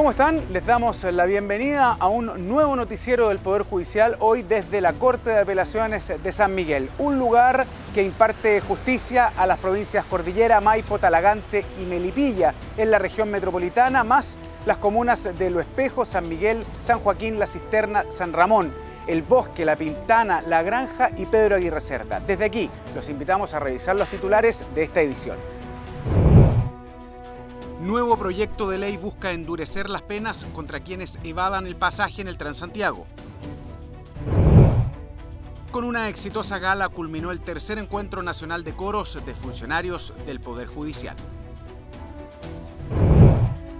¿Cómo están? Les damos la bienvenida a un nuevo noticiero del Poder Judicial, hoy desde la Corte de Apelaciones de San Miguel, un lugar que imparte justicia a las provincias Cordillera, Maipo, Talagante y Melipilla, en la región metropolitana, más las comunas de Lo Espejo, San Miguel, San Joaquín, La Cisterna, San Ramón, El Bosque, La Pintana, La Granja y Pedro Aguirre Cerda. Desde aquí los invitamos a revisar los titulares de esta edición. Nuevo proyecto de ley busca endurecer las penas contra quienes evadan el pasaje en el Transantiago. Con una exitosa gala culminó el tercer encuentro nacional de coros de funcionarios del Poder Judicial.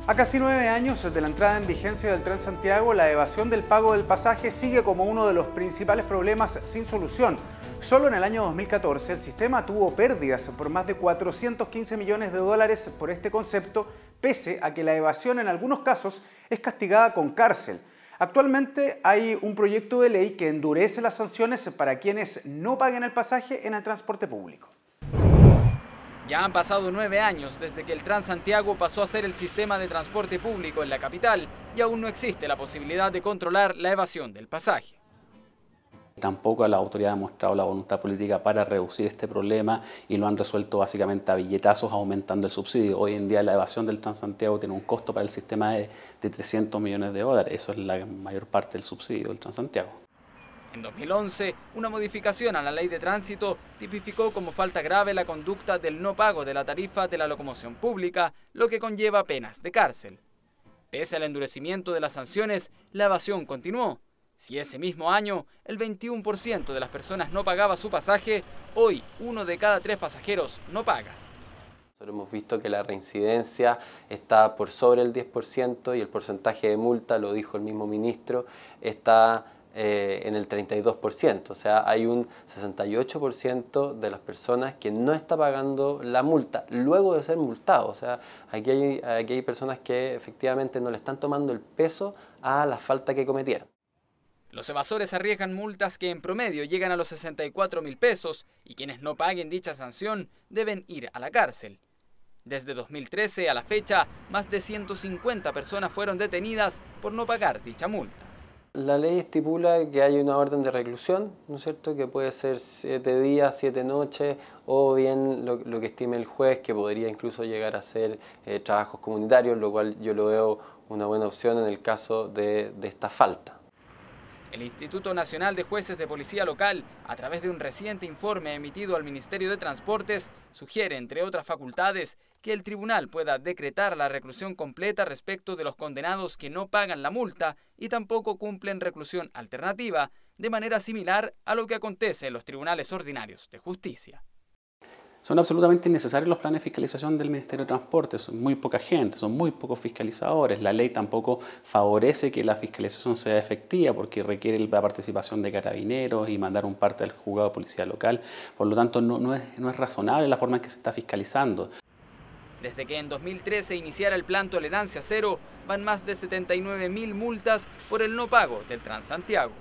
A casi 9 años de la entrada en vigencia del Transantiago, la evasión del pago del pasaje sigue como uno de los principales problemas sin solución. Solo en el año 2014 el sistema tuvo pérdidas por más de 415 millones de dólares por este concepto, pese a que la evasión en algunos casos es castigada con cárcel. Actualmente hay un proyecto de ley que endurece las sanciones para quienes no paguen el pasaje en el transporte público. Ya han pasado 9 años desde que el Transantiago pasó a ser el sistema de transporte público en la capital y aún no existe la posibilidad de controlar la evasión del pasaje. Tampoco la autoridad ha mostrado la voluntad política para reducir este problema y lo han resuelto básicamente a billetazos aumentando el subsidio. Hoy en día la evasión del Transantiago tiene un costo para el sistema de 300 millones de dólares. Eso es la mayor parte del subsidio del Transantiago. En 2011, una modificación a la ley de tránsito tipificó como falta grave la conducta del no pago de la tarifa de la locomoción pública, lo que conlleva penas de cárcel. Pese al endurecimiento de las sanciones, la evasión continuó. Si ese mismo año el 21% de las personas no pagaba su pasaje, hoy 1 de cada 3 pasajeros no paga. Nosotros hemos visto que la reincidencia está por sobre el 10% y el porcentaje de multa, lo dijo el mismo ministro, está en el 32%. O sea, hay un 68% de las personas que no está pagando la multa luego de ser multado. O sea, aquí hay personas que efectivamente no le están tomando el peso a la falta que cometieron. Los evasores arriesgan multas que en promedio llegan a los 64.000 pesos y quienes no paguen dicha sanción deben ir a la cárcel. Desde 2013 a la fecha, más de 150 personas fueron detenidas por no pagar dicha multa. La ley estipula que hay una orden de reclusión, ¿no es cierto?, que puede ser 7 días, 7 noches, o bien lo que estime el juez, que podría incluso llegar a ser trabajos comunitarios, lo cual yo lo veo una buena opción en el caso de esta falta. El Instituto Nacional de Jueces de Policía Local, a través de un reciente informe emitido al Ministerio de Transportes, sugiere, entre otras facultades, que el tribunal pueda decretar la reclusión completa respecto de los condenados que no pagan la multa y tampoco cumplen reclusión alternativa, de manera similar a lo que acontece en los tribunales ordinarios de justicia. Son absolutamente innecesarios los planes de fiscalización del Ministerio de Transporte, son muy poca gente, son muy pocos fiscalizadores. La ley tampoco favorece que la fiscalización sea efectiva porque requiere la participación de carabineros y mandar un parte del juzgado de policía local. Por lo tanto, no es razonable la forma en que se está fiscalizando. Desde que en 2013 iniciara el plan Tolerancia Cero, van más de 79.000 multas por el no pago del Transantiago.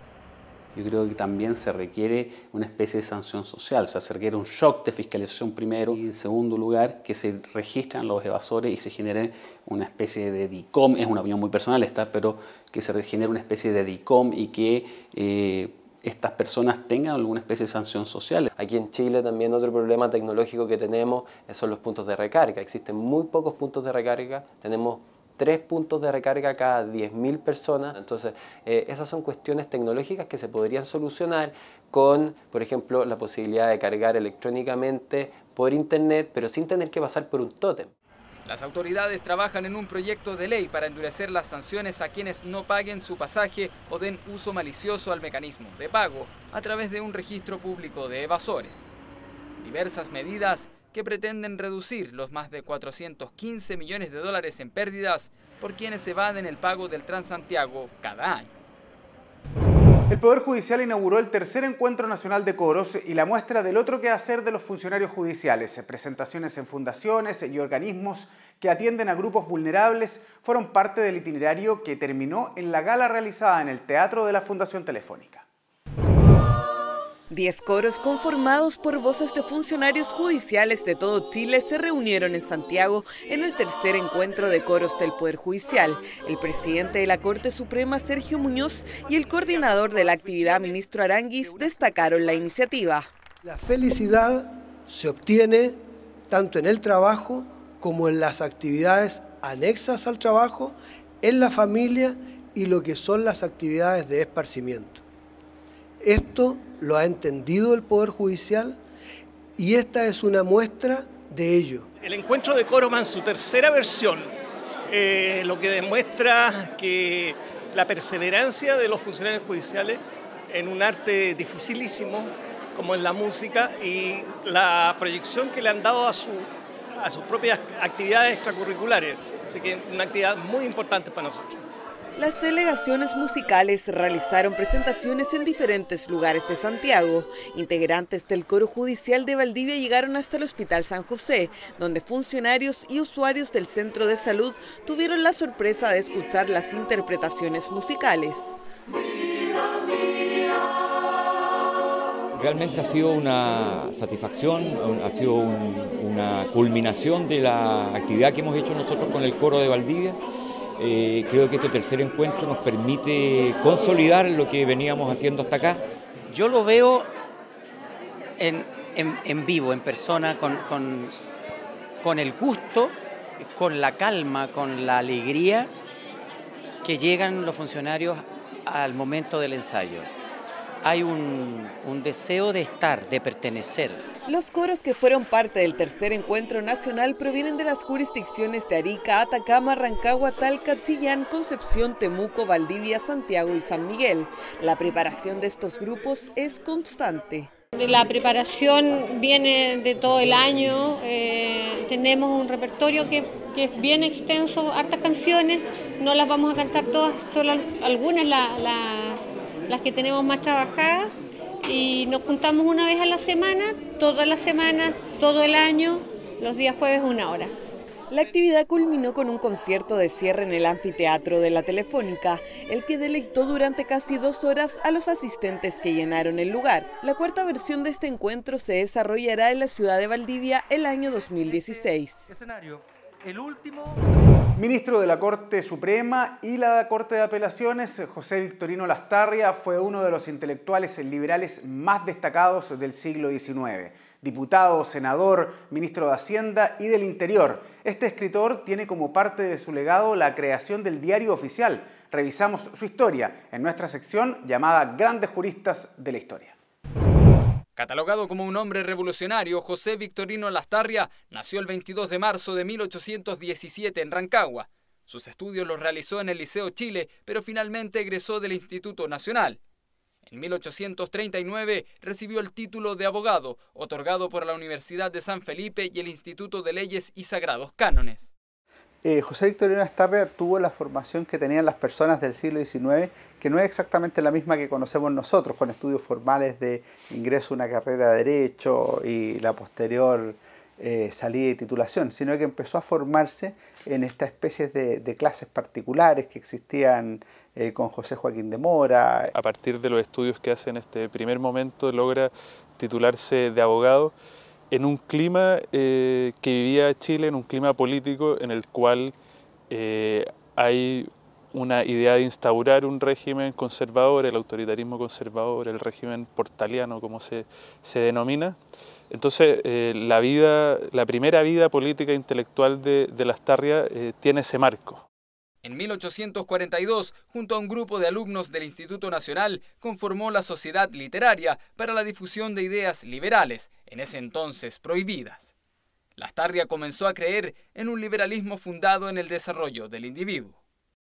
Yo creo que también se requiere una especie de sanción social, o sea, se requiere un shock de fiscalización primero y en segundo lugar que se registren los evasores y se genere una especie de DICOM, es una opinión muy personal esta, pero que se genere una especie de DICOM y que estas personas tengan alguna especie de sanción social. Aquí en Chile también otro problema tecnológico que tenemos son los puntos de recarga. Existen muy pocos puntos de recarga, tenemos 3 puntos de recarga cada 10.000 personas. Entonces, esas son cuestiones tecnológicas que se podrían solucionar con, por ejemplo, la posibilidad de cargar electrónicamente por internet, pero sin tener que pasar por un tótem. Las autoridades trabajan en un proyecto de ley para endurecer las sanciones a quienes no paguen su pasaje o den uso malicioso al mecanismo de pago a través de un registro público de evasores. Diversas medidas que pretenden reducir los más de 415 millones de dólares en pérdidas por quienes evaden el pago del Transantiago cada año. El Poder Judicial inauguró el tercer encuentro nacional de coros y la muestra del otro quehacer de los funcionarios judiciales. Presentaciones en fundaciones y organismos que atienden a grupos vulnerables fueron parte del itinerario que terminó en la gala realizada en el Teatro de la Fundación Telefónica. 10 coros conformados por voces de funcionarios judiciales de todo Chile se reunieron en Santiago en el tercer encuentro de coros del Poder Judicial. El presidente de la Corte Suprema, Sergio Muñoz, y el coordinador de la actividad, ministro Aránguiz, destacaron la iniciativa. La felicidad se obtiene tanto en el trabajo como en las actividades anexas al trabajo, en la familia y lo que son las actividades de esparcimiento. Esto lo ha entendido el Poder Judicial y esta es una muestra de ello. El encuentro de Coroman, su tercera versión, lo que demuestra que la perseverancia de los funcionarios judiciales en un arte dificilísimo como es la música y la proyección que le han dado a sus propias actividades extracurriculares. Así que una actividad muy importante para nosotros. Las delegaciones musicales realizaron presentaciones en diferentes lugares de Santiago. Integrantes del Coro Judicial de Valdivia llegaron hasta el Hospital San José, donde funcionarios y usuarios del centro de salud tuvieron la sorpresa de escuchar las interpretaciones musicales. Realmente ha sido una satisfacción, ha sido una culminación de la actividad que hemos hecho nosotros con el Coro de Valdivia. Creo que este tercer encuentro nos permite consolidar lo que veníamos haciendo hasta acá. Yo lo veo en vivo, en persona, con el gusto, con la calma, con la alegría que llegan los funcionarios al momento del ensayo. Hay un deseo de estar, de pertenecer. Los coros que fueron parte del tercer encuentro nacional provienen de las jurisdicciones de Arica, Atacama, Rancagua, Talca, Chillán, Concepción, Temuco, Valdivia, Santiago y San Miguel. La preparación de estos grupos es constante. La preparación viene de todo el año, tenemos un repertorio que es bien extenso, hartas canciones, no las vamos a cantar todas, solo algunas las que tenemos más trabajadas, y nos juntamos una vez a la semana, todas las semanas, todo el año, los días jueves 1 hora. La actividad culminó con un concierto de cierre en el anfiteatro de la Telefónica, el que deleitó durante casi 2 horas a los asistentes que llenaron el lugar. La cuarta versión de este encuentro se desarrollará en la ciudad de Valdivia el año 2016. El último. Ministro de la Corte Suprema y la Corte de Apelaciones, José Victorino Lastarria, fue uno de los intelectuales liberales más destacados del siglo XIX. Diputado, senador, ministro de Hacienda y del Interior. Este escritor tiene como parte de su legado la creación del Diario Oficial. Revisamos su historia en nuestra sección llamada Grandes Juristas de la Historia. Catalogado como un hombre revolucionario, José Victorino Lastarria nació el 22 de marzo de 1817 en Rancagua. Sus estudios los realizó en el Liceo Chile, pero finalmente egresó del Instituto Nacional. En 1839 recibió el título de abogado, otorgado por la Universidad de San Felipe y el Instituto de Leyes y Sagrados Cánones. José Victorino Lastarria tuvo la formación que tenían las personas del siglo XIX, que no es exactamente la misma que conocemos nosotros, con estudios formales de ingreso a una carrera de Derecho y la posterior salida y titulación, sino que empezó a formarse en estas especies de clases particulares que existían con José Joaquín de Mora. A partir de los estudios que hace en este primer momento, logra titularse de abogado en un clima que vivía Chile, en un clima político en el cual hay una idea de instaurar un régimen conservador, el autoritarismo conservador, el régimen portaliano, como se denomina. Entonces, la primera vida política e intelectual de Lastarria tiene ese marco. En 1842, junto a un grupo de alumnos del Instituto Nacional, conformó la Sociedad Literaria para la difusión de ideas liberales, en ese entonces prohibidas. Lastarria comenzó a creer en un liberalismo fundado en el desarrollo del individuo.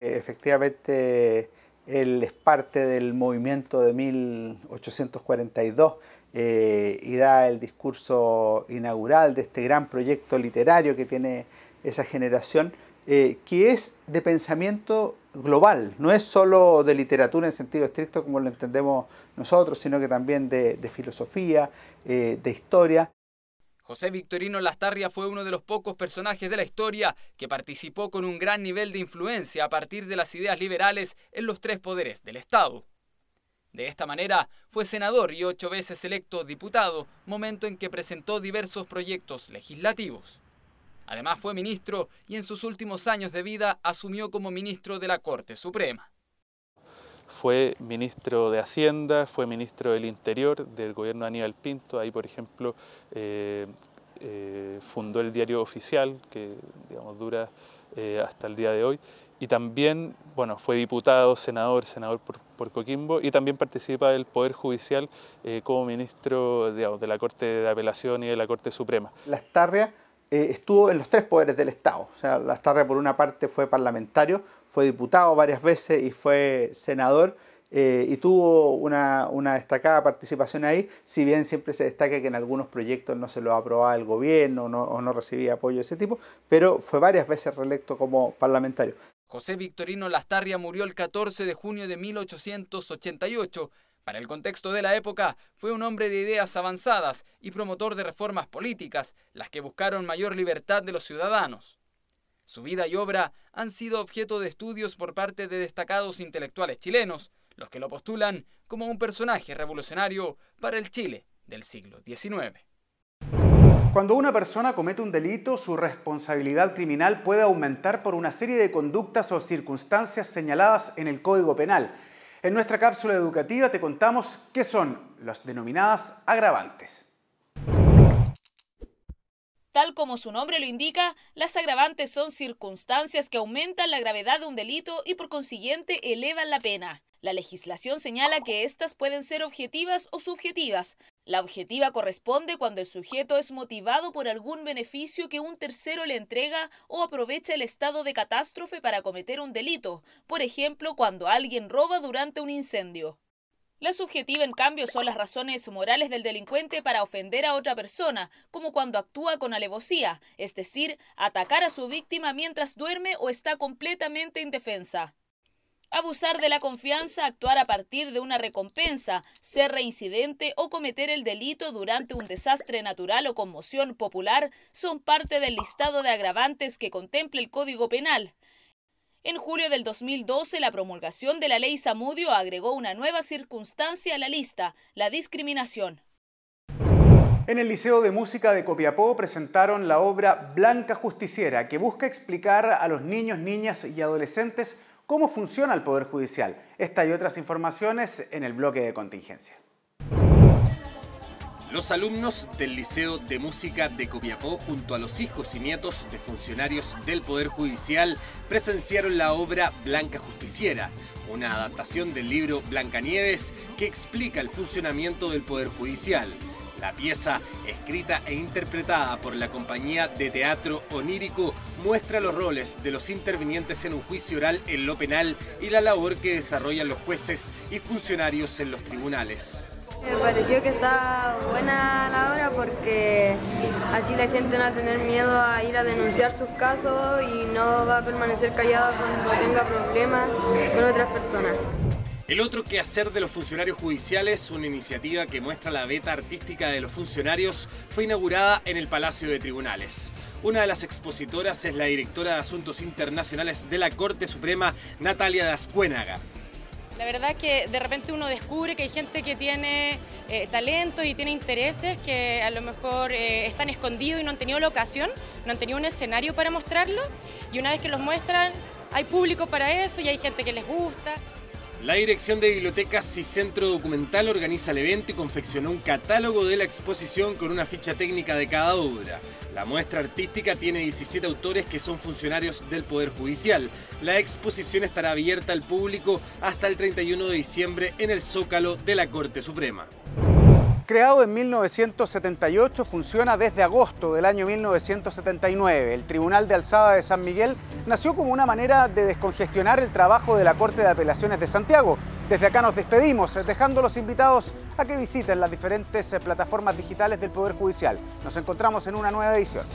Efectivamente, él es parte del movimiento de 1842 y da el discurso inaugural de este gran proyecto literario que tiene esa generación, que es de pensamiento global, no es solo de literatura en sentido estricto como lo entendemos nosotros, sino que también de filosofía, de historia. José Victorino Lastarria fue uno de los pocos personajes de la historia que participó con un gran nivel de influencia a partir de las ideas liberales en los 3 poderes del Estado. De esta manera, fue senador y 8 veces electo diputado, momento en que presentó diversos proyectos legislativos. Además fue ministro y en sus últimos años de vida asumió como ministro de la Corte Suprema. Fue ministro de Hacienda, fue ministro del Interior del gobierno de Aníbal Pinto. Ahí, por ejemplo, fundó el Diario Oficial, que digamos, dura hasta el día de hoy. Y también, bueno, fue diputado, senador por Coquimbo, y también participa del Poder Judicial como ministro, digamos, de la Corte de Apelación y de la Corte Suprema. Lastarria estuvo en los 3 poderes del Estado. O sea, Lastarria por una parte fue parlamentario, fue diputado varias veces y fue senador, y tuvo una destacada participación ahí, si bien siempre se destaca que en algunos proyectos no se lo aprobaba el gobierno o no recibía apoyo de ese tipo, pero fue varias veces reelecto como parlamentario. José Victorino Lastarria murió el 14 de junio de 1888. Para el contexto de la época, fue un hombre de ideas avanzadas y promotor de reformas políticas, las que buscaron mayor libertad de los ciudadanos. Su vida y obra han sido objeto de estudios por parte de destacados intelectuales chilenos, los que lo postulan como un personaje revolucionario para el Chile del siglo XIX. Cuando una persona comete un delito, su responsabilidad criminal puede aumentar por una serie de conductas o circunstancias señaladas en el Código Penal. En nuestra cápsula educativa te contamos qué son las denominadas agravantes. Tal como su nombre lo indica, las agravantes son circunstancias que aumentan la gravedad de un delito y por consiguiente elevan la pena. La legislación señala que éstas pueden ser objetivas o subjetivas. La objetiva corresponde cuando el sujeto es motivado por algún beneficio que un tercero le entrega o aprovecha el estado de catástrofe para cometer un delito, por ejemplo, cuando alguien roba durante un incendio. La subjetiva, en cambio, son las razones morales del delincuente para ofender a otra persona, como cuando actúa con alevosía, es decir, atacar a su víctima mientras duerme o está completamente indefensa. Abusar de la confianza, actuar a partir de una recompensa, ser reincidente o cometer el delito durante un desastre natural o conmoción popular son parte del listado de agravantes que contempla el Código Penal. En julio del 2012, la promulgación de la Ley Zamudio agregó una nueva circunstancia a la lista, la discriminación. En el Liceo de Música de Copiapó presentaron la obra Blanca Justiciera, que busca explicar a los niños, niñas y adolescentes cómo funciona el Poder Judicial. Esta y otras informaciones en el bloque de contingencia. Los alumnos del Liceo de Música de Copiapó, junto a los hijos y nietos de funcionarios del Poder Judicial, presenciaron la obra Blanca Justiciera, una adaptación del libro Blancanieves que explica el funcionamiento del Poder Judicial. La pieza, escrita e interpretada por la compañía de teatro Onírico, muestra los roles de los intervinientes en un juicio oral en lo penal y la labor que desarrollan los jueces y funcionarios en los tribunales. Me pareció que está buena la obra porque así la gente no va a tener miedo a ir a denunciar sus casos y no va a permanecer callada cuando tenga problemas con otras personas. El otro quehacer de los funcionarios judiciales, una iniciativa que muestra la beta artística de los funcionarios, fue inaugurada en el Palacio de Tribunales. Una de las expositoras es la directora de Asuntos Internacionales de la Corte Suprema, Natalia de Ascuénaga. La verdad que de repente uno descubre que hay gente que tiene talento y tiene intereses que a lo mejor están escondidos y no han tenido la ocasión, no han tenido un escenario para mostrarlo, y una vez que los muestran hay público para eso y hay gente que les gusta. La Dirección de Bibliotecas y Centro Documental organiza el evento y confeccionó un catálogo de la exposición con una ficha técnica de cada obra. La muestra artística tiene 17 autores que son funcionarios del Poder Judicial. La exposición estará abierta al público hasta el 31 de diciembre en el Zócalo de la Corte Suprema. Creado en 1978, funciona desde agosto del año 1979. El Tribunal de Alzada de San Miguel nació como una manera de descongestionar el trabajo de la Corte de Apelaciones de Santiago. Desde acá nos despedimos, dejando a los invitados a que visiten las diferentes plataformas digitales del Poder Judicial. Nos encontramos en una nueva edición.